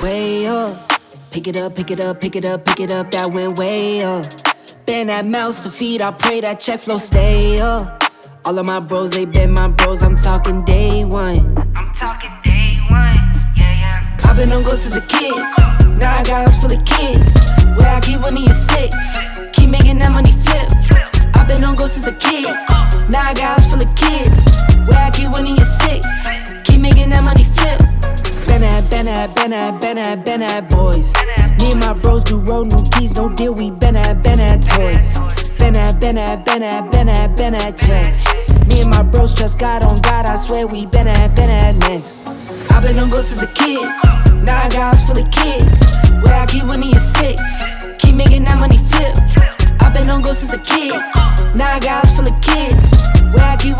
Way up. Pick it up, pick it up, pick it up, pick it up, that went way up. Bend that mouse to feed, I pray that check flow stay up. All of my bros, they been my bros, I'm talking day one. I'm talking day one, yeah, yeah. I've been on go since a kid, now I got house full of kids. Where I keep winning, you sick, keep making that money flip. I've been on go since a kid, now I got house full of kids. Where I keep winning, you sick, keep making that money flip. Been at boys. Me and my bros do roll, no keys, no deal, we been at toys. Been at checks. Me and my bros trust God on God, I swear we been at next. I've been on go since a kid, now I got house full of kids. Where I keep winning, you sick, keep making that money flip. I've been on go since a kid, now I got house full of